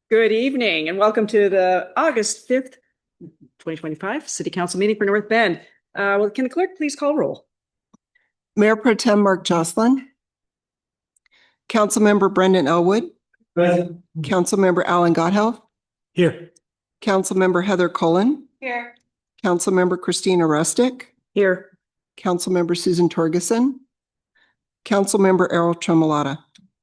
Good evening and welcome to the August 5th, 2025 City Council meeting for North Bend. Can the clerk please call roll? Mayor Pro Tem Mark Jocelyn. Councilmember Brendan Elwood. Present. Councilmember Alan Gotthelf. Here. Councilmember Heather Cullen. Here. Councilmember Christina Rustic. Here. Councilmember Susan Torgerson. Councilmember Errol Tremolata.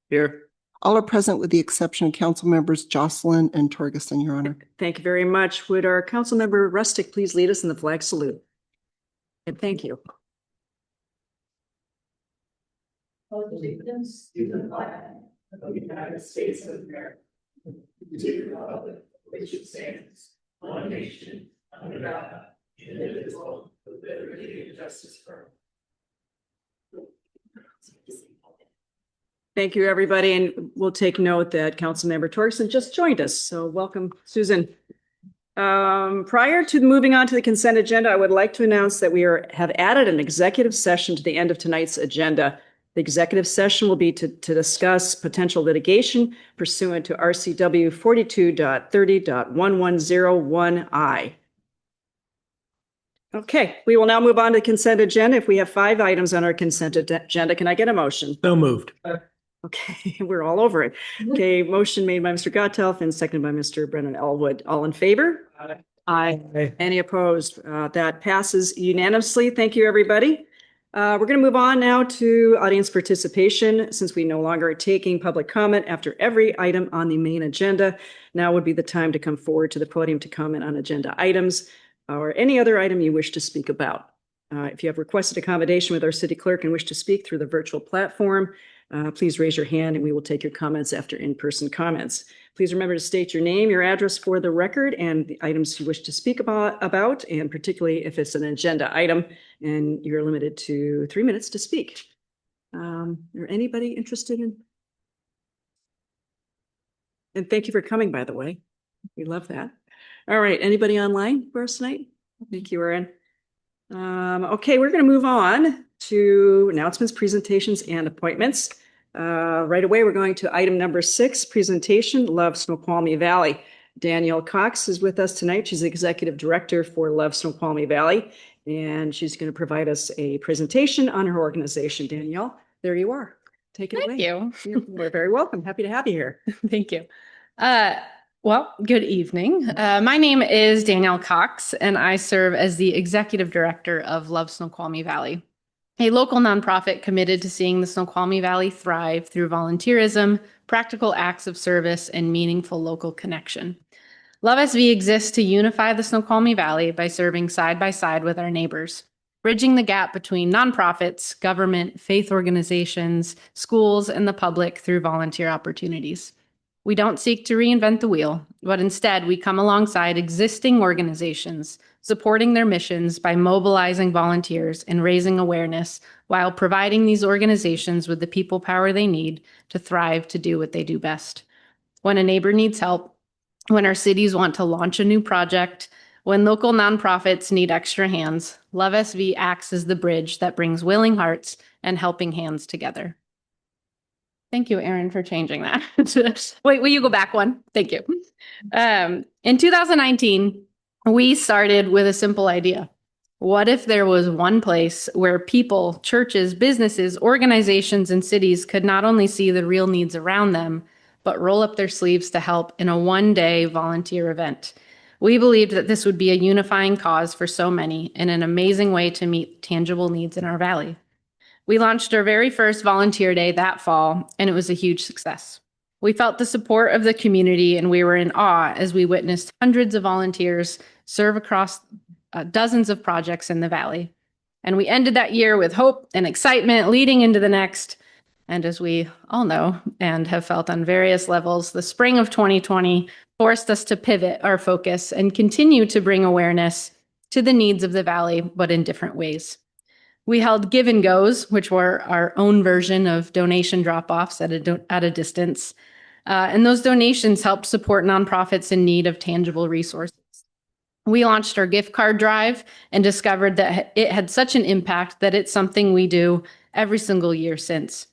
Here. All are present with the exception of Councilmembers Jocelyn and Torgerson, Your Honor. Thank you very much. Would our Councilmember Rustic please lead us in the flag salute? And thank you. Allegiance to the flag of the United States of America, to the republic which stands one nation under God, indivisible, with liberty and justice for all. Thank you, everybody. And we'll take note that Councilmember Torgerson just joined us. So welcome, Susan. Prior to moving on to the consent agenda, I would like to announce that we have added an executive session to the end of tonight's agenda. The executive session will be to discuss potential litigation pursuant to RCW 42.30.1101I. Okay, we will now move on to the consent agenda. If we have 5 items on our consent agenda, can I get a motion? So moved. Okay, we're all over it. Okay, motion made by Mr. Gotthelf and seconded by Mr. Brendan Elwood. All in favor? Aye. Aye. Any opposed? That passes unanimously. Thank you, everybody. We're going to move on now to audience participation. Since we no longer are taking public comment after every item on the main agenda, now would be the time to come forward to the podium to comment on agenda items or any other item you wish to speak about. If you have requested accommodation with our city clerk and wish to speak through the virtual platform, please raise your hand and we will take your comments after in-person comments. Please remember to state your name, your address for the record, and the items you wish to speak about, and particularly if it's an agenda item, and you're limited to 3 minutes to speak. Is anybody interested in? And thank you for coming, by the way. We love that. All right, anybody online for us tonight? Thank you, Erin. Okay, we're going to move on to announcements, presentations, and appointmets. Right away, we're going to item number 6, presentation, Love Snoqualmie Valley. Danielle Cox is with us tonight. She's the executive director for Love Snoqualmie Valley, and she's going to provide us a presentation on her organization. Danielle, there you are. Take it away. Thank you. We're very welcome. Happy to have you here. Thank you. Well, good evening. My name is Danielle Cox, and I serve as the executive director of Love Snoqualmie Valley, a local nonprofit committed to seeing the Snoqualmie Valley thrive through volunteerism, practical acts of service, and meaningful local connection. Love SV exists to unify the Snoqualmie Valley by serving side by side with our neighbors, bridging the gap between nonprofits, government, faith organizations, schools, and the public through volunteer opportunities. We don't seek to reinvent the wheel, but instead we come alongside existing organizations, supporting their missions by mobilizing volunteers and raising awareness while providing these organizations with the people power they need to thrive to do what they do best. When a neighbor needs help, when our cities want to launch a new project, when local nonprofits need extra hands, Love SV acts as the bridge that brings willing hearts and helping hands together. Thank you, Erin, for changing that. Wait, will you go back one? Thank you. In 2019, we started with a simple idea. What if there was one place where people, churches, businesses, organizations, and cities could not only see the real needs around them, but roll up their sleeves to help in a one-day volunteer event? We believed that this would be a unifying cause for so many and an amazing way to meet tangible needs in our valley. We launched our very first volunteer day that fall, and it was a huge success. We felt the support of the community, and we were in awe as we witnessed hundreds of volunteers serve across dozens of projects in the valley. And we ended that year with hope and excitement leading into the next. And as we all know and have felt on various levels, the spring of 2020 forced us to pivot our focus and continue to bring awareness to the needs of the valley, but in different ways. We held give and goes, which were our own version of donation drop-offs at a distance. And those donations helped support nonprofits in need of tangible resources. We launched our gift card drive and discovered that it had such an impact that it's something we do every single year since.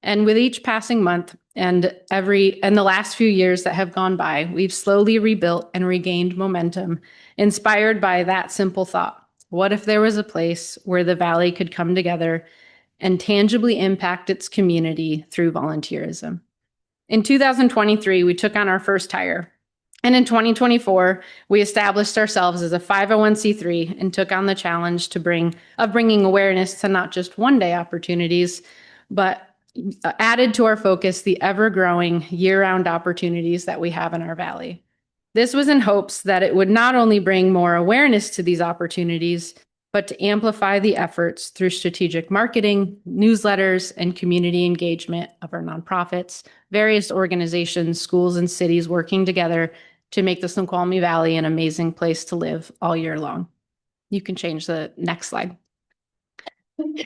And with each passing month and the last few years that have gone by, we've slowly rebuilt and regained momentum, inspired by that simple thought. What if there was a place where the Valley could come together and tangibly impact its community through volunteerism? In 2023, we took on our first hire. And in 2024, we established ourselves as a 501c3 and took on the challenge of bringing awareness to not just one-day opportunities, but added to our focus the ever-growing year-round opportunities that we have in our Valley. This was in hopes that it would not only bring more awareness to these opportunities, but to amplify the efforts through strategic marketing, newsletters, and community engagement of our nonprofits, various organizations, schools, and cities working together to make the Snoqualmie Valley an amazing place to live all year long. You can change the next slide.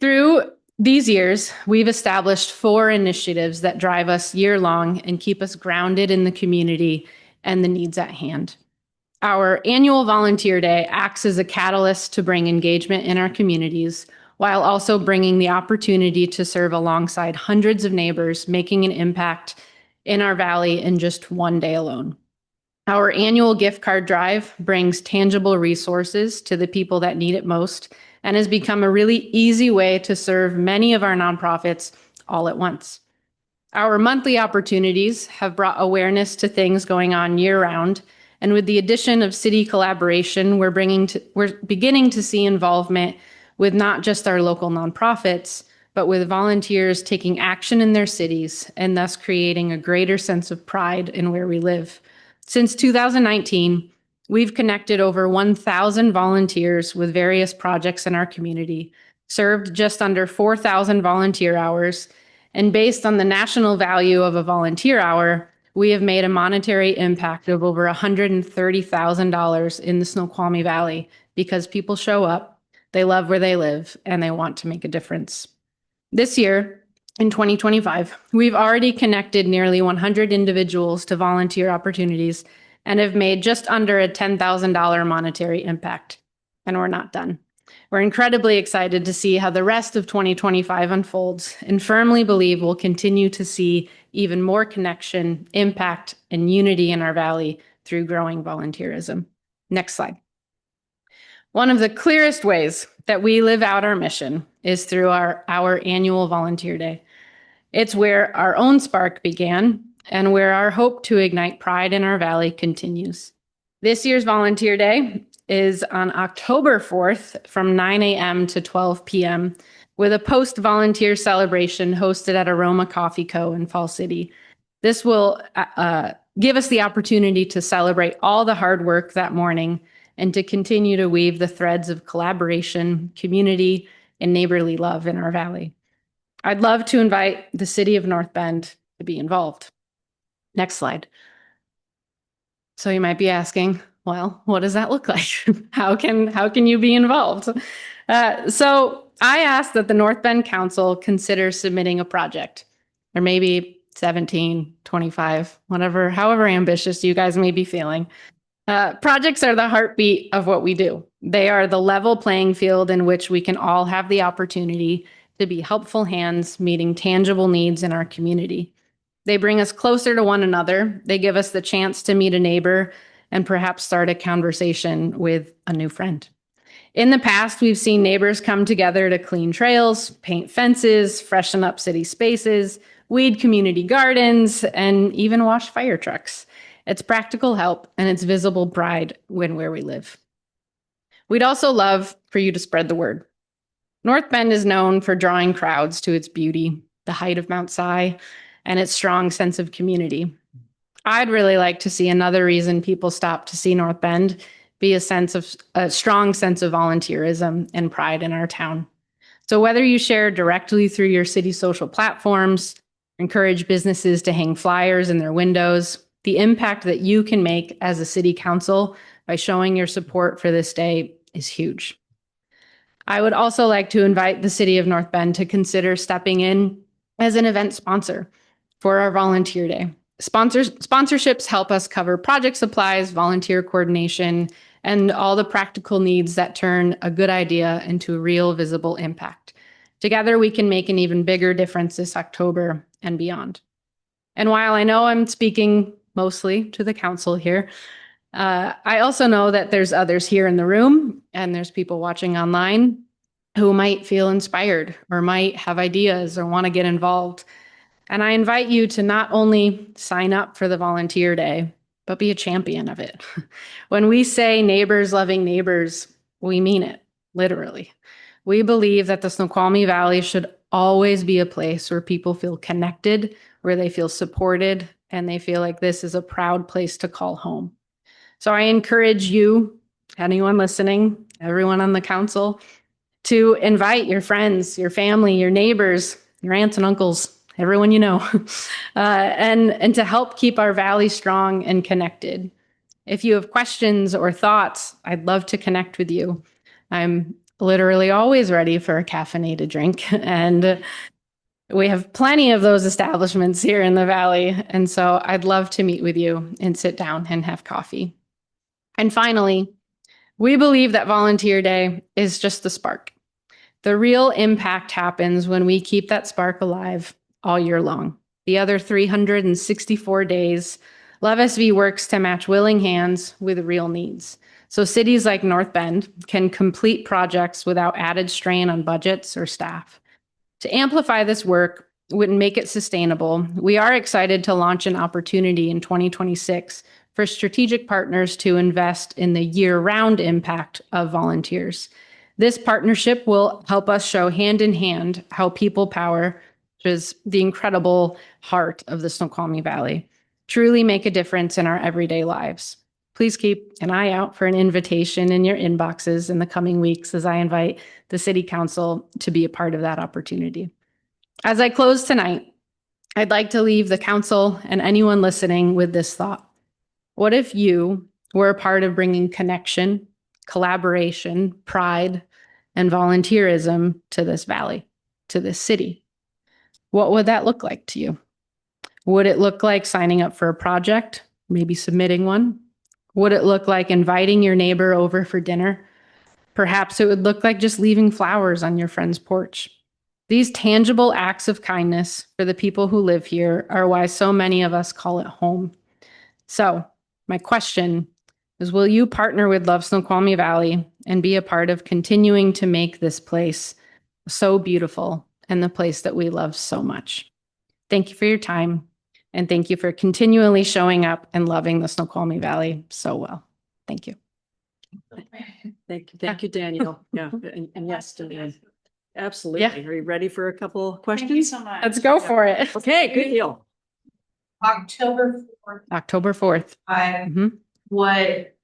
Through these years, we've established 4 initiatives that drive us year long and keep us grounded in the community and the needs at hand. Our annual Volunteer Day acts as a catalyst to bring engagement in our communities, while also bringing the opportunity to serve alongside hundreds of neighbors, making an impact in our Valley in just one day alone. Our annual gift card drive brings tangible resources to the people that need it most and has become a really easy way to serve many of our nonprofits all at once. Our monthly opportunities have brought awareness to things going on year-round, and with the addition of city collaboration, we're beginning to see involvement with not just our local nonprofits, but with volunteers taking action in their cities and thus creating a greater sense of pride in where we live. Since 2019, we've connected over 1,000 volunteers with various projects in our community, served just under 4,000 volunteer hours, and based on the national value of a volunteer hour, we have made a monetary impact of over $130,000 in the Snoqualmie Valley because people show up, they love where they live, and they want to make a difference. This year, in 2025, we've already connected nearly 100 individuals to volunteer opportunities and have made just under a $10,000 monetary impact. And we're not done. We're incredibly excited to see how the rest of 2025 unfolds and firmly believe we'll continue to see even more connection, impact, and unity in our Valley through growing volunteerism. Next slide. One of the clearest ways that we live out our mission is through our annual Volunteer Day. It's where our own spark began and where our hope to ignite pride in our Valley continues. This year's Volunteer Day is on October 4th from 9 a.m. to 12 p.m. with a post-volunteer celebration hosted at Aroma Coffee Co. in Fall City. This will give us the opportunity to celebrate all the hard work that morning and to continue to weave the threads of collaboration, community, and neighborly love in our Valley. I'd love to invite the city of North Bend to be involved. Next slide. So you might be asking, well, what does that look like? How can you be involved? So I asked that the North Bend Council consider submitting a project, or maybe 17, 25, however ambitious you guys may be feeling. Projects are the heartbeat of what we do. They are the level playing field in which we can all have the opportunity to be helpful hands meeting tangible needs in our community. They bring us closer to one another. They give us the chance to meet a neighbor and perhaps start a conversation with a new friend. In the past, we've seen neighbors come together to clean trails, paint fences, freshen up city spaces, weed community gardens, and even wash fire trucks. It's practical help and it's visible pride where we live. We'd also love for you to spread the word. North Bend is known for drawing crowds to its beauty, the height of Mount Si, and its strong sense of community. I'd really like to see another reason people stop to see North Bend be a strong sense of volunteerism and pride in our town. So whether you share directly through your city social platforms, encourage businesses to hang flyers in their windows, the impact that you can make as a city council by showing your support for this day is huge. I would also like to invite the city of North Bend to consider stepping in as an event sponsor for our Volunteer Day. Sponsorships help us cover project supplies, volunteer coordination, and all the practical needs that turn a good idea into a real visible impact. Together, we can make an even bigger difference this October and beyond. And while I know I'm speaking mostly to the council here, I also know that there's others here in the room and there's people watching online who might feel inspired or might have ideas or want to get involved. And I invite you to not only sign up for the volunteer day, but be a champion of it. When we say neighbors loving neighbors, we mean it, literally. We believe that the Snoqualmie Valley should always be a place where people feel connected, where they feel supported, and they feel like this is a proud place to call home. So I encourage you, anyone listening, everyone on the council, to invite your friends, your family, your neighbors, your aunts and uncles, everyone you know, and to help keep our valley strong and connected. If you have questions or thoughts, I'd love to connect with you. I'm literally always ready for a caffeinated drink, and we have plenty of those establishments here in the valley. And so I'd love to meet with you and sit down and have coffee. And finally, we believe that Volunteer Day is just the spark. The real impact happens when we keep that spark alive all year long. The other 364 days, Love SV works to match willing hands with real needs. So cities like North Bend can complete projects without added strain on budgets or staff. To amplify this work and make it sustainable, we are excited to launch an opportunity in 2026 for strategic partners to invest in the year-round impact of volunteers. This partnership will help us show hand in hand how people power, which is the incredible heart of the Snoqualmie Valley, truly make a difference in our everyday lives. Please keep an eye out for an invitation in your inboxes in the coming weeks as I invite the City Council to be a part of that opportunity. As I close tonight, I'd like to leave the council and anyone listening with this thought. What if you were a part of bringing connection, collaboration, pride, and volunteerism to this valley, to this city? What would that look like to you? Would it look like signing up for a project, maybe submitting one? Would it look like inviting your neighbor over for dinner? Perhaps it would look like just leaving flowers on your friend's porch. These tangible acts of kindness for the people who live here are why so many of us call it home. So, my question is, will you partner with Love Snoqualmie Valley and be a part of continuing to make this place so beautiful and the place that we love so much? Thank you for your time, and thank you for continually showing up and loving the Snoqualmie Valley so well. Thank you. Thank you, Daniel. Yeah, and yes, Daniel. Absolutely. Yeah. Are you ready for a couple questions? Thank you so much. Let's go for it. Okay, good deal. October 4th. October 4th. What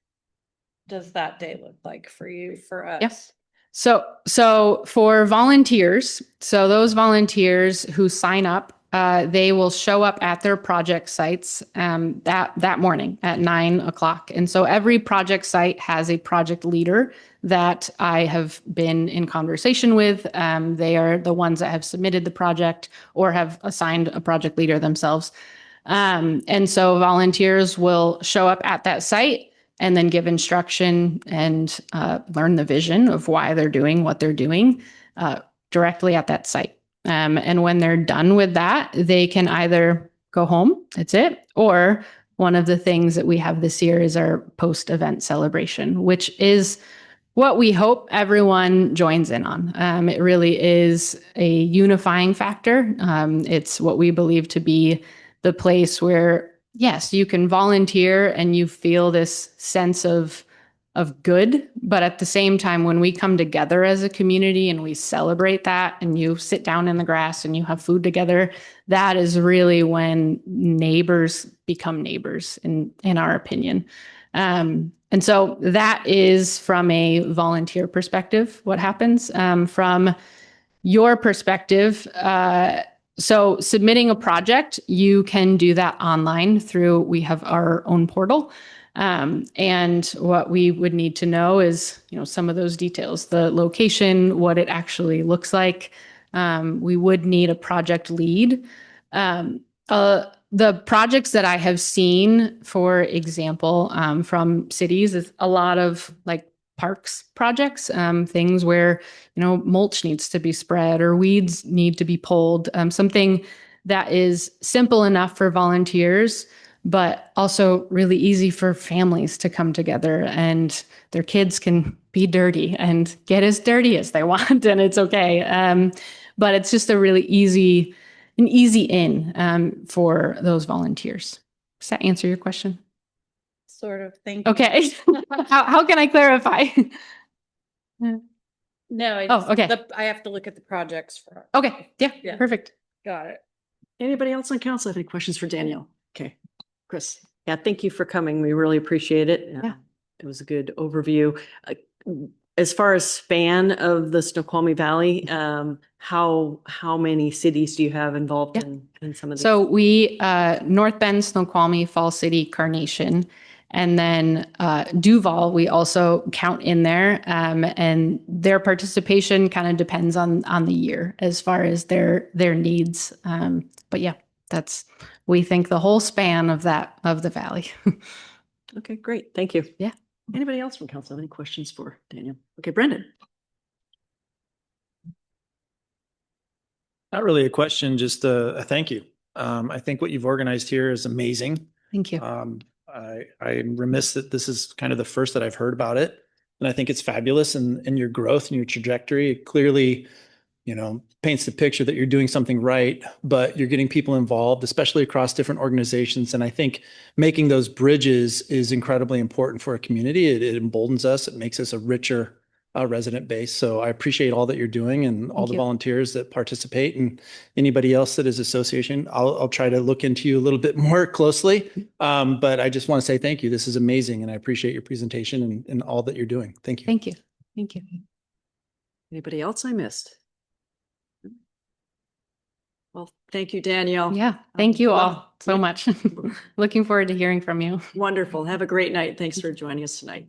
does that day look like for you, for us? Yes. So for volunteers, so those volunteers who sign up, they will show up at their project sites that morning at 9 o'clock. And so every project site has a project leader that I have been in conversation with. They are the ones that have submitted the project or have assigned a project leader themselves. And so volunteers will show up at that site and then give instruction and learn the vision of why they're doing what they're doing directly at that site. And when they're done with that, they can either go home, that's it, or one of the things that we have this year is our post-event celebration, which is what we hope everyone joins in on. It really is a unifying factor. It's what we believe to be the place where, yes, you can volunteer and you feel this sense of good, but at the same time, when we come together as a community and we celebrate that and you sit down in the grass and you have food together, that is really when neighbors become neighbors, in our opinion. And so that is from a volunteer perspective, what happens. From your perspective, so submitting a project, you can do that online we have our own portal. And what we would need to know is, some of those details, the location, what it actually looks like. We would need a project lead. The projects that I have seen, for example, from cities is a lot of like parks projects, things where, mulch needs to be spread or weeds need to be pulled, something that is simple enough for volunteers, but also really easy for families to come together and their kids can be dirty and get as dirty as they want, and it's okay. But it's just a really an easy in for those volunteers. Does that answer your question? Sort of, thank you. Okay. How can I clarify? No, Okay. I have to look at the projects for. Okay. Yeah. Yeah. Perfect. Got it. Anybody else on council have any questions for Danielle? Okay, Chris. Yeah, thank you for coming. We really appreciate it. Yeah. It was a good overview. As far as span of the Snoqualmie Valley, how many cities do you have involved Yeah. in some of these? So we, North Bend, Snoqualmie, Falls City, Carnation, and then Duval, we also count in there. And their participation kind of depends on the year as far as their needs. But yeah, we think the whole span of the valley. Okay, great. Thank you. Yeah. Anybody else from council have any questions for Danielle? Okay, Brendan. Not really a question, just a thank you. I think what you've organized here is amazing. Thank you. I'm remiss that this is kind of the first that I've heard about it. And I think it's fabulous and your growth and your trajectory. It clearly, paints the picture that you're doing something right, but you're getting people involved, especially across different organizations. And I think making those bridges is incredibly important for a community. It emboldens us. It makes us a richer resident base. So I appreciate all that you're doing and all Thank the you. volunteers that participate and anybody else that is association. I'll try to look into you a little bit more closely. But I just want to say thank you. This is amazing. And I appreciate your presentation and all that you're doing. Thank you. Thank you. Thank you. Anybody else I missed? Well, thank you, Danielle. Yeah. Thank you all Well, so much. Looking forward to hearing from you. Wonderful. Have a great night. Thanks for joining us tonight.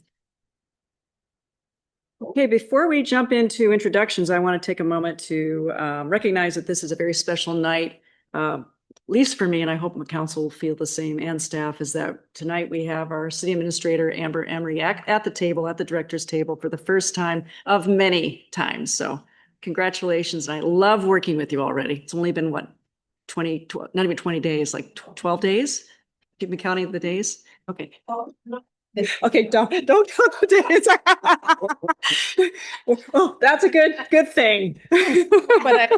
Okay, before we jump into introductions, I want to take a moment to recognize that this is a very special night, at least for me, and I hope the council will feel the same and staff, is that tonight we have our city administrator, Amber Emery, at the table, at the director's table for the first time of many times. So congratulations. And I love working with you already. It's only been what, 20, not even 20 days, like 12 days? Keep me counting the days. Okay. Okay, don't count the days. Oh, that's a good thing. But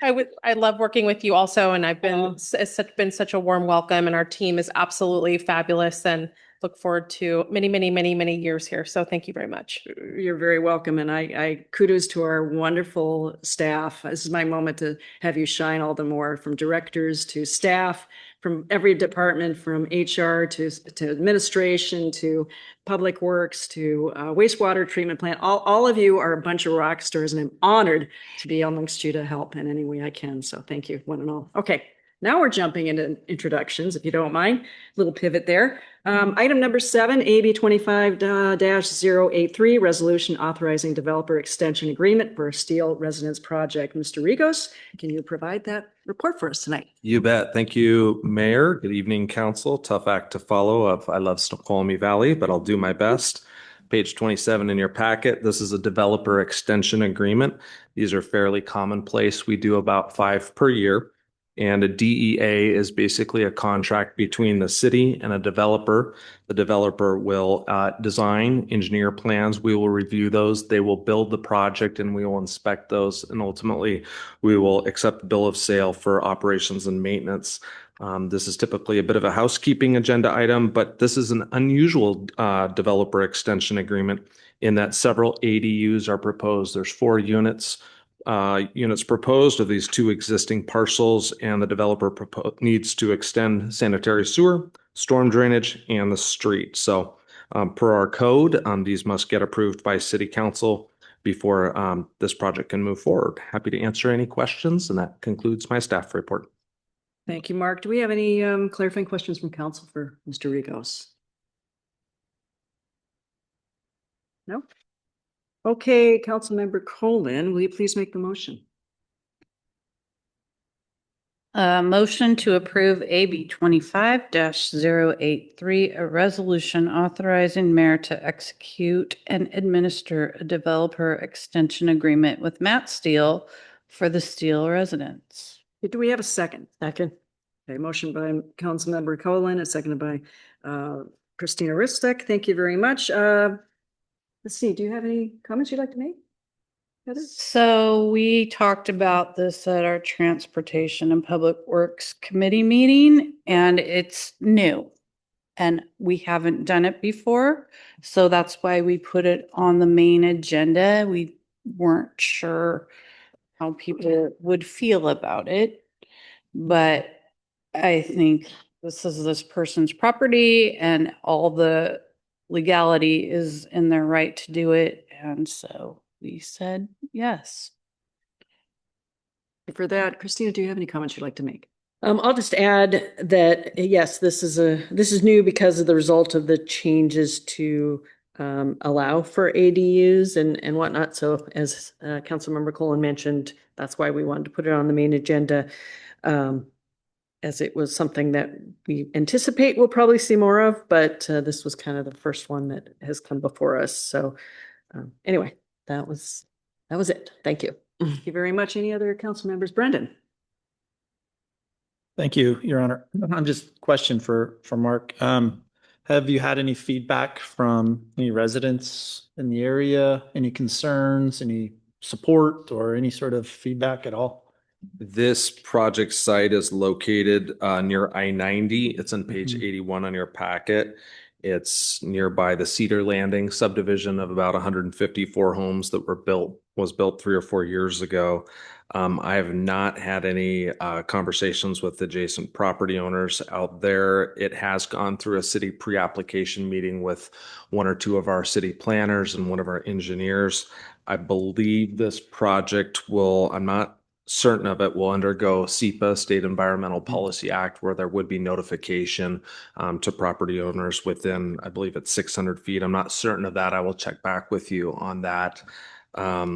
I love working with you also, and I've been, it's been such a warm welcome, and our team is absolutely fabulous, and look forward to many, many, many, many years here. So thank you very much. You're very welcome. And I kudos to our wonderful staff. This is my moment to have you shine all the more, from directors to staff, from every department, from HR to administration, to public works, to wastewater treatment plant. All of you are a bunch of rock stars, and I'm honored to be amongst you to help in any way I can. So thank you, one and all. Okay. Now we're jumping into introductions, if you don't mind. Little pivot there. Item number 7, AB 25-083, resolution authorizing developer extension agreement for a Steel Residence project. Mr. Rigos, can you provide that report for us tonight? You bet. Thank you, Mayor. Good evening, Council. Tough act to follow of I love Snoqualmie Valley, but I'll do my best. Page 27 in your packet. This is a developer extension agreement. These are fairly commonplace. We do about 5 per year. And a DEA is basically a contract between the city and a developer. The developer will design, engineer plans. We will review those. They will build the project and we will inspect those. And ultimately, we will accept the bill of sale for operations and maintenance. This is typically a bit of a housekeeping agenda item, but this is an unusual developer extension agreement in that several ADUs are proposed. There's 4 units proposed of these 2 existing parcels, and the developer needs to extend sanitary sewer, storm drainage, and the street. So per our code, these must get approved by city council before this project can move forward. Happy to answer any questions, and that concludes my staff report. Thank you, Mark. Do we have any clarifying questions from council for Mr. Rigos? No? Okay, Councilmember Colin, will you please make the motion? Motion to approve AB 25-083, a resolution authorizing mayor to execute and administer a developer extension agreement with Matt Steele for the Steele residents. Do we have a second? Second. Okay, motion by Councilmember Colin, and seconded by Christina Ristek. Thank you very much. Let's see, do you have any comments you'd like to make? Heather? So we talked about this at our Transportation and Public Works Committee meeting, and it's new. And we haven't done it before, so that's why we put it on the main agenda. We weren't sure how people would feel about it, but I think this is this person's property and all the legality is in their right to do it, and so we said yes. For that, Christina, do you have any comments you'd like to make? I'll just add that, yes, this is new because of the result of the changes to allow for ADUs and whatnot. So as Councilmember Colin mentioned, that's why we wanted to put it on the main agenda. As it was something that we anticipate we'll probably see more of, but this was kind of the first one that has come before us. So anyway, that was it. Thank you. Thank you very much. Any other council members? Brendan? Thank you, Your Honor. I'm just question for Mark. Have you had any feedback from any residents in the area? Any concerns, any support, or any sort of feedback at all? This project site is located near I-90. It's on page Mhm. 81 on your packet. It's nearby the Cedar Landing subdivision of about 154 homes that was built 3 or 4 years ago. I have not had any conversations with adjacent property owners out there. It has gone through a city pre-application meeting with 1 or 2 of our city planners and one of our engineers. I believe this project I'm not certain of it, will undergo SEPA, State Environmental Policy Act, where there would be notification to property owners within, I believe it's 600 feet. I'm not certain of that. I will check back with you on that. I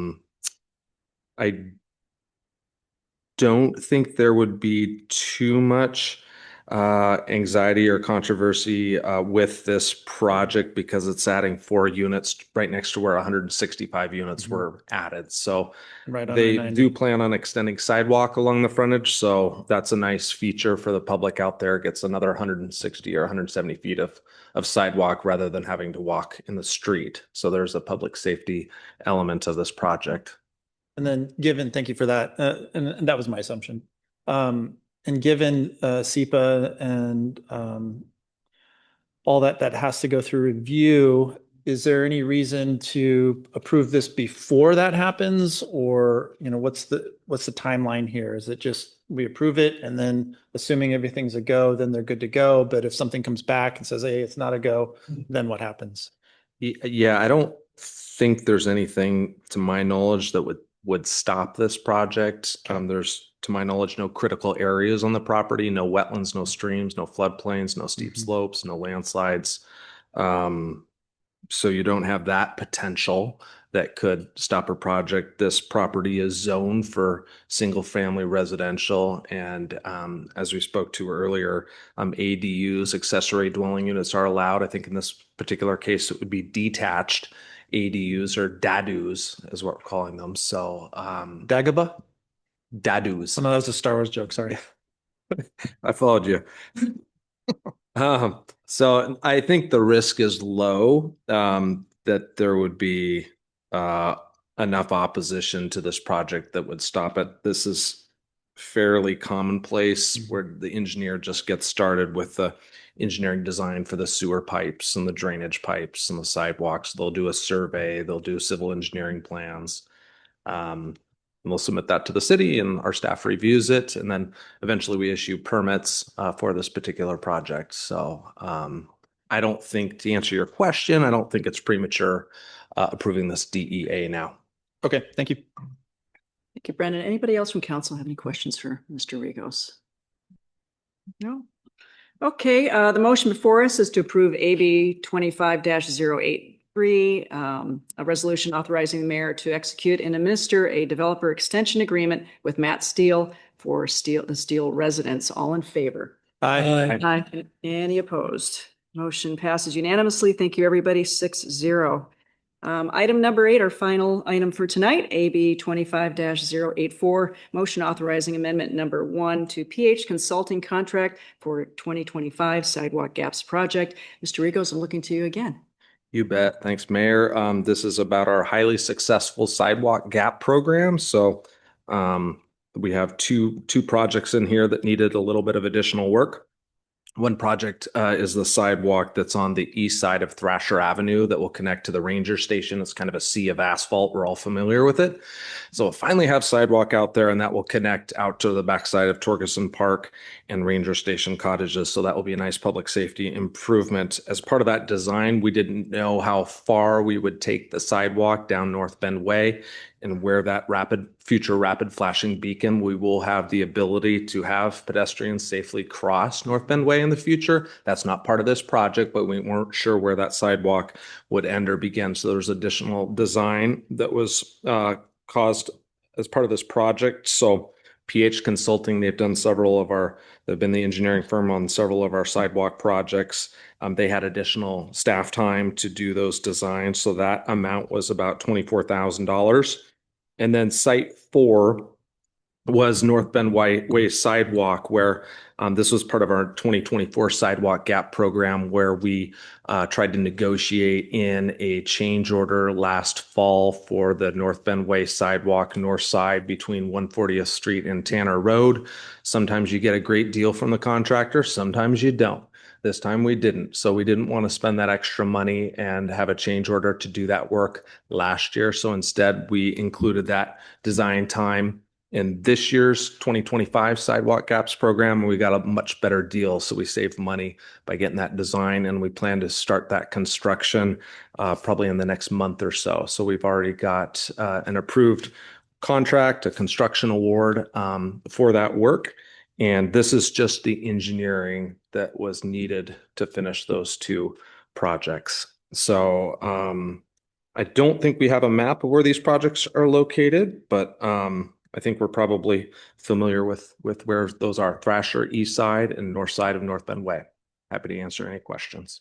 don't think there would be too much anxiety or controversy with this project because it's adding 4 units right next to where 165 units were added. So Right on they I-90. do plan on extending sidewalk along the frontage. So that's a nice feature for the public out there. It gets another 160 or 170 feet of sidewalk rather than having to walk in the street. So there's a public safety element of this project. And then thank you for that. And that was my assumption. And given SEPA and all that has to go through review, is there any reason to approve this before that happens? Or, what's the timeline here? Is it just we approve it and then assuming everything's a go, then they're good to go? But if something comes back and says, hey, it's not a go, then what happens? Yeah, I don't think there's anything to my knowledge that would stop this project. There's, to my knowledge, no critical areas on the property, no wetlands, no streams, no floodplains, no steep slopes, no landslides. So you don't have that potential that could stop a project. This property is zoned for single family residential. And as we spoke to earlier, ADUs, accessory dwelling units, are allowed. I think in this particular case, it would be detached ADUs or DADUs is what we're calling them. So Dagobah? DADUs. Oh, no, that was a Star Wars joke. Sorry. I followed you. So I think the risk is low that there would be enough opposition to this project that would stop it. This is fairly commonplace where the engineer just gets started with the engineering design for the sewer pipes and the drainage pipes and the sidewalks. They'll do a survey, they'll do civil engineering plans. And we'll submit that to the city and our staff reviews it. And then eventually we issue permits for this particular project. So I don't think, to answer your question, I don't think it's premature approving this DEA now. Okay, thank you. Thank you, Brendan. Anybody else from council have any questions for Mr. Rigos? No? Okay, the motion before us is to approve AB 25-083, a resolution authorizing the mayor to execute and administer a developer extension agreement with Matt Steele for the Steel residents. All in favor? Aye. Aye. Any opposed? Motion passes unanimously. Thank you, everybody. 6-0. Item number 8, our final item for tonight, AB 25-084, motion authorizing amendment number 1 to PH Consulting contract for 2025 Sidewalk Gaps Project. Mr. Rigos, I'm looking to you again. You bet. Thanks, Mayor. This is about our highly successful sidewalk gap program. So we have two projects in here that needed a little bit of additional work. One project is the sidewalk that's on the east side of Thrasher Avenue that will connect to the ranger station. It's kind of a sea of asphalt. We're all familiar with it. So we'll finally have sidewalk out there, and that will connect out to the backside of Torgerson Park and Ranger Station cottages. So that will be a nice public safety improvement. As part of that design, we didn't know how far we would take the sidewalk down North Bend Way, and where that future rapid flashing beacon, we will have the ability to have pedestrians safely cross North Bend Way in the future. That's not part of this project, but we weren't sure where that sidewalk would end or begin. So there's additional design that was caused as part of this project. So PH Consulting, they've been the engineering firm on several of our sidewalk projects. They had additional staff time to do those designs. So that amount was about $24,000. And then site 4 was North Bend Way sidewalk, where this was part of our 2024 sidewalk gap program, where we tried to negotiate in a change order last fall for the North Bend Way sidewalk north side between 140th Street and Tanner Road. Sometimes you get a great deal from the contractor, sometimes you don't. This time we didn't. So we didn't want to spend that extra money and have a change order to do that work last year. So instead, we included that design time in this year's 2025 sidewalk gaps program. We got a much better deal. So we saved money by getting that design, and we plan to start that construction probably in the next month or so. So we've already got an approved contract, a construction award for that work. And this is just the engineering that was needed to finish those two projects. So I don't think we have a map of where these projects are located, but I think we're probably familiar with where those are: Thrasher east side and north side of North Bend Way. Happy to answer any questions.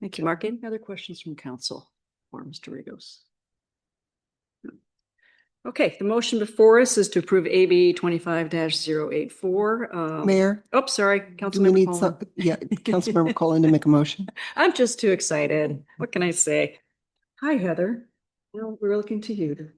Thank you, Mark. Any other questions from council or Mr. Rigos? Okay, the motion before us is to approve AB 25-084. Mayor, Oh, sorry, do we Councilmember need Cullen. some, Councilmember Cullen to make a motion. I'm just too excited. What can I say? Hi, Heather. Well, we're looking to you to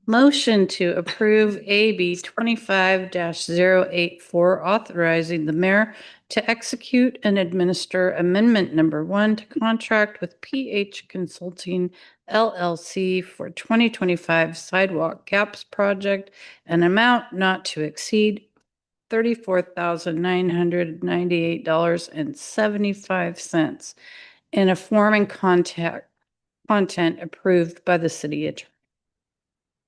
Motion to approve AB 25-084, authorizing the mayor to execute and administer amendment number 1 to contract with PH Consulting LLC for 2025 sidewalk gaps project, an amount not to exceed $34,998.75 in a form and content approved by the city attorney.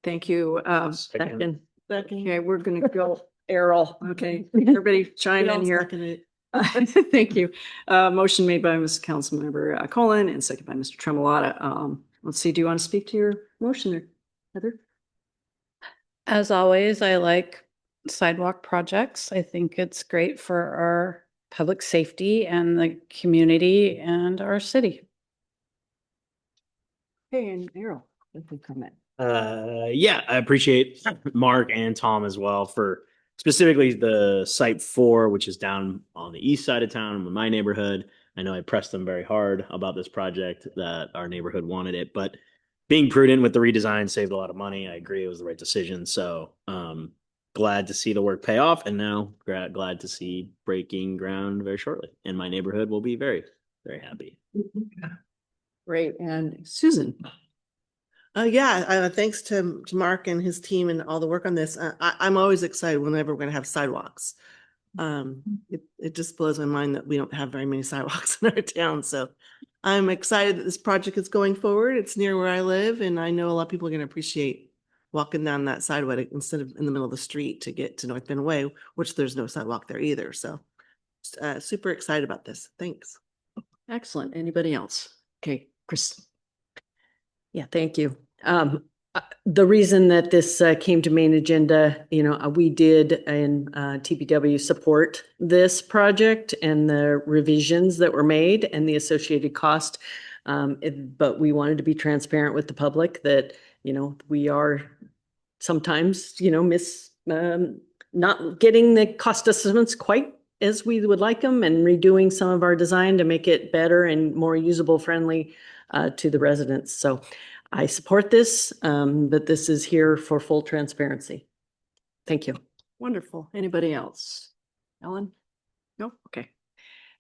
thank you. Second. Okay, we're gonna go Errol. Okay, everybody chime in here. Thank you. Motion made by Mr. Councilmember Cullen and second by Mr. Tremolata. Let's see, do you want to speak to your motion there, Heather? As always, I like sidewalk projects. I think it's great for our public safety and the community and our city. Hey, and Errol, if we comment. Yeah, I appreciate Mark and Tom as well for specifically the site 4, which is down on the east side of town in my neighborhood. I know I pressed them very hard about this project, that our neighborhood wanted it, but being prudent with the redesign saved a lot of money. I agree it was the right decision. So glad to see the work pay off, and now glad to see breaking ground very shortly. And my neighborhood will be very, very happy. Great, and Susan. Thanks to Mark and his team and all the work on this. I'm always excited whenever we're going to have sidewalks. It just blows my mind that we don't have very many sidewalks in our town. So I'm excited that this project is going forward. It's near where I live, and I know a lot of people are going to appreciate walking down that sidewalk instead of in the middle of the street to get to North Bend Way, which there's no sidewalk there either. So super excited about this. Thanks. Excellent. Anybody else? Okay, Chris. Yeah, thank you. The reason that this came to main agenda, we did in TPW support this project and the revisions that were made and the associated cost. But we wanted to be transparent with the public that, we are sometimes, not getting the cost estimates quite as we would like them and redoing some of our design to make it better and more usable friendly to the residents. So I support this, but this is here for full transparency. Thank you. Wonderful. Anybody else? Ellen? No? Okay.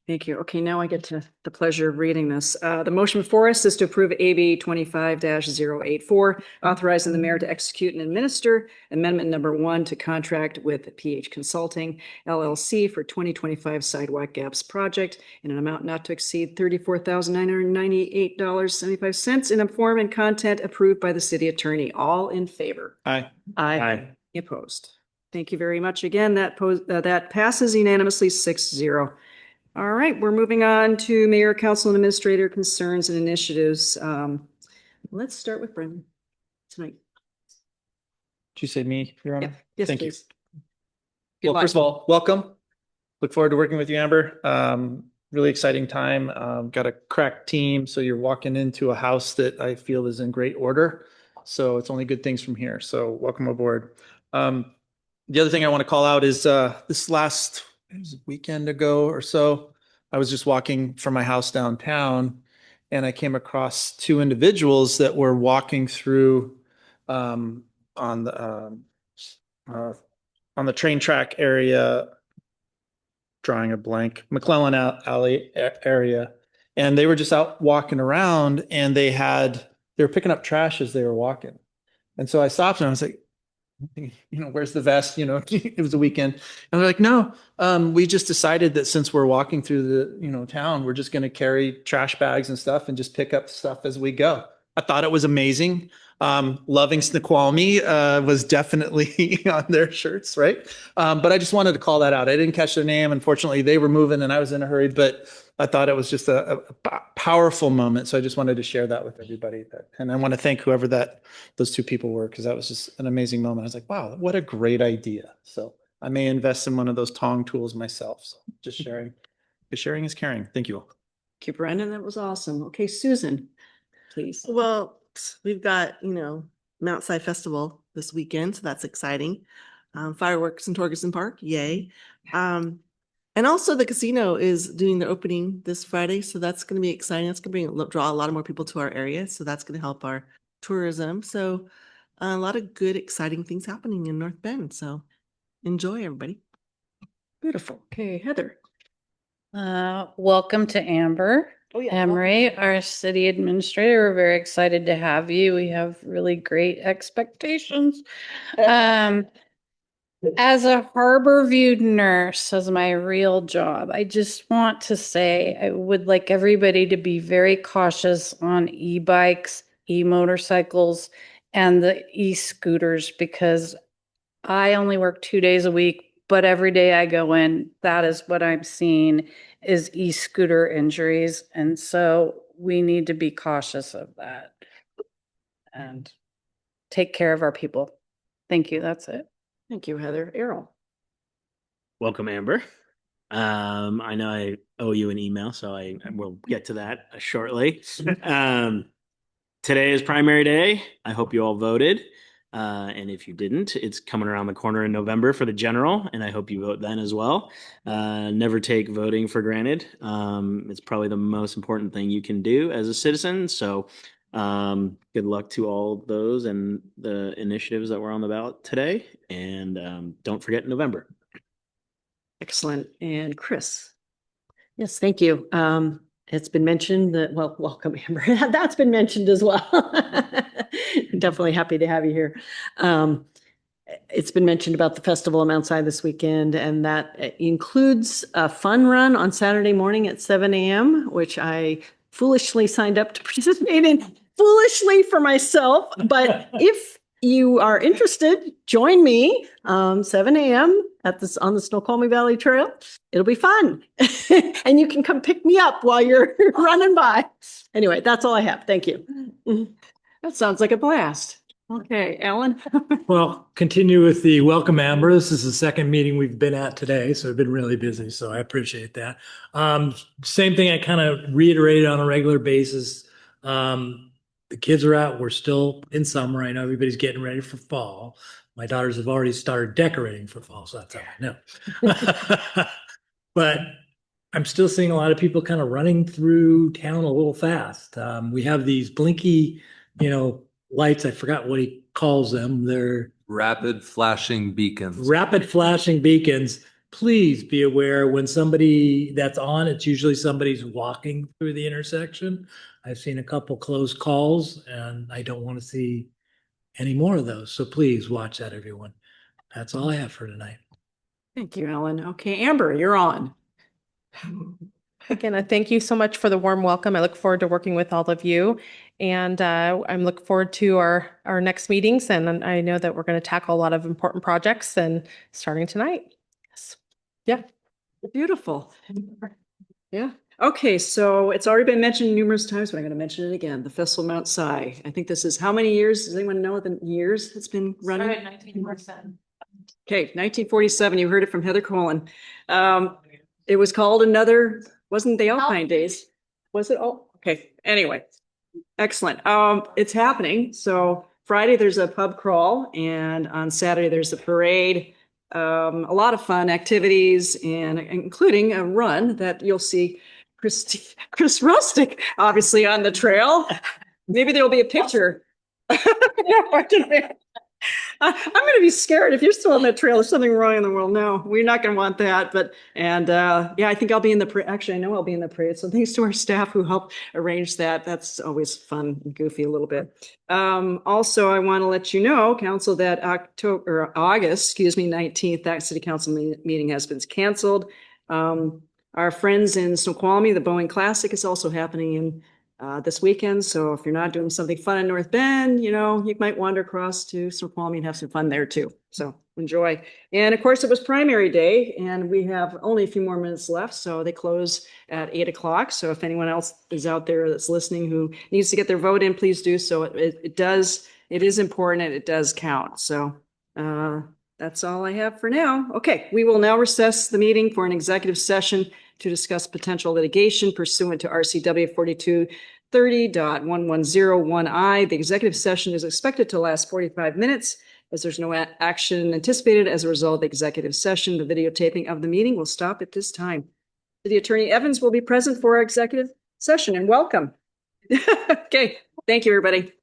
Thank you. Okay, now I get to the pleasure of reading this. The motion before us is to approve AB 25-084, authorizing the mayor to execute and administer amendment number 1 to contract with PH Consulting LLC for 2025 Sidewalk Gaps Project in an amount not to exceed $34,998.75 in a form and content approved by the city attorney. All in favor? Aye. Aye. Opposed? Thank you very much. Again, that passes unanimously 6-0. All right, we're moving on to mayor, council, and administrator concerns and initiatives. Let's start with Brendan tonight. Did you say me, Your Honor? Yeah. Yes, Thank you. please. Good Well, luck. first of all, welcome. Look forward to working with you, Amber. Really exciting time. Got a crack team, so you're walking into a house that I feel is in great order. So it's only good things from here. So welcome aboard. The other thing I want to call out is this last weekend ago or so, I was just walking from my house downtown, and I came across 2 individuals that were walking through on the train track area, drawing a blank, McClellan Alley area. And they were just out walking around, and they were picking up trash as they were walking. And so I stopped and I was like, where's the vest? It was a weekend. And they're like, no, we just decided that since we're walking through the, town, we're just going to carry trash bags and stuff and just pick up stuff as we go. I thought it was amazing. Loving Snoqualmie was definitely on their shirts, right? But I just wanted to call that out. I didn't catch their name. Unfortunately, they were moving and I was in a hurry, but I thought it was just a powerful moment. So I just wanted to share that with everybody. And I want to thank whoever those 2 people were, because that was just an amazing moment. I was like, wow, what a great idea. So I may invest in one of those tong tools myself. So just sharing. Because sharing is caring. Thank you all. Thank you, Brendan. That was awesome. Okay, Susan, please. Well, we've got, Mount Si Festival this weekend, so that's exciting. Fireworks in Torgerson Park, yay. And also the casino is doing their opening this Friday, so that's going to be exciting. That's going to draw a lot more people to our area, so that's going to help our tourism. So a lot of good, exciting things happening in North Bend. So enjoy, everybody. Beautiful. Okay, Heather. Welcome to Amber. Oh, yeah. Emery, our city administrator. We're very excited to have you. We have really great expectations. As a Harborview nurse, as my real job, I just want to say I would like everybody to be very cautious on e-bikes, e-motorcycles, and the e-scooters, because I only work 2 days a week, but every day I go in, that is what I'm seeing is e-scooter injuries. And so we need to be cautious of that and take care of our people. Thank you. That's it. Thank you, Heather. Errol. Welcome, Amber. I know I owe you an email, so I will get to that shortly. Today is primary day. I hope you all voted. And if you didn't, it's coming around the corner in November for the general, and I hope you vote then as well. Never take voting for granted. It's probably the most important thing you can do as a citizen. So good luck to all those and the initiatives that were on the ballot today. And don't forget November. Excellent. And Chris. Yes, thank you. It's been mentioned that, well, welcome, Amber. That's been mentioned as well. Definitely happy to have you here. It's been mentioned about the Festival of Mount Si this weekend, and that includes a fun run on Saturday morning at 7 a.m., which I foolishly signed up to participate in, foolishly for myself. But if you are interested, join me 7 a.m. on the Snoqualmie Valley Trail. It'll be fun. And you can come pick me up while you're running by. Anyway, that's all I have. Thank you. That sounds like a blast. Okay, Alan? Well, continue with the welcome, Amber. This is the second meeting we've been at today, so we've been really busy, so I appreciate that. Same thing I kind of reiterated on a regular basis. The kids are out. We're still in summer. I know everybody's getting ready for fall. My daughters have already started decorating for fall, so that's how I know. But I'm still seeing a lot of people kind of running through town a little fast. We have these blinky, lights. I forgot what he calls them. They're Rapid flashing beacons. rapid flashing beacons. Please be aware when somebody that's on, it's usually somebody's walking through the intersection. I've seen a couple close calls and I don't want to see any more of those. So please watch that, everyone. That's all I have for tonight. Thank you, Alan. Okay, Amber, you're on. Again, I thank you so much for the warm welcome. I look forward to working with all of you. And I'm looking forward to our next meetings. And I know that we're going to tackle a lot of important projects and starting tonight. Yes. Yeah. Beautiful. Yeah. Okay, so it's already been mentioned numerous times, but I'm going to mention it again. The Festival of Mount Si. I think this is how many years? Does anyone know the years it's been running? 1947. Okay, 1947. You heard it from Heather Colin. It was called wasn't the Alpine Days? Was it? Oh, okay. Anyway, excellent. It's happening. So Friday there's a pub crawl, and on Saturday there's a parade. A lot of fun activities, and including a run that you'll see Chris Rustic obviously on the trail. Maybe there'll be a picture. I'm going to be scared if you're still on that trail. There's something wrong in the world. No, we're not going to want that. But I think I'll be in the parade. Actually, I know I'll be in the parade. So thanks to our staff who helped arrange that. That's always fun and goofy a little bit. Also, I want to let you know, Council, that August 19th, that City Council meeting has been canceled. Our friends in Snoqualmie, the Boeing Classic, is also happening in this weekend. So if you're not doing something fun in North Bend, you might wander across to Snoqualmie and have some fun there too. So enjoy. And of course it was primary day and we have only a few more minutes left. So they close at 8:00. So if anyone else is out there that's listening who needs to get their vote in, please do so. It is important and it does count. So that's all I have for now. Okay, we will now recess the meeting for an executive session to discuss potential litigation pursuant to RCW 4230.1101I. The executive session is expected to last 45 minutes. As there's no action anticipated as a result of the executive session, the videotaping of the meeting will stop at this time. City Attorney Evans will be present for our executive session, and welcome. Okay, thank you, everybody.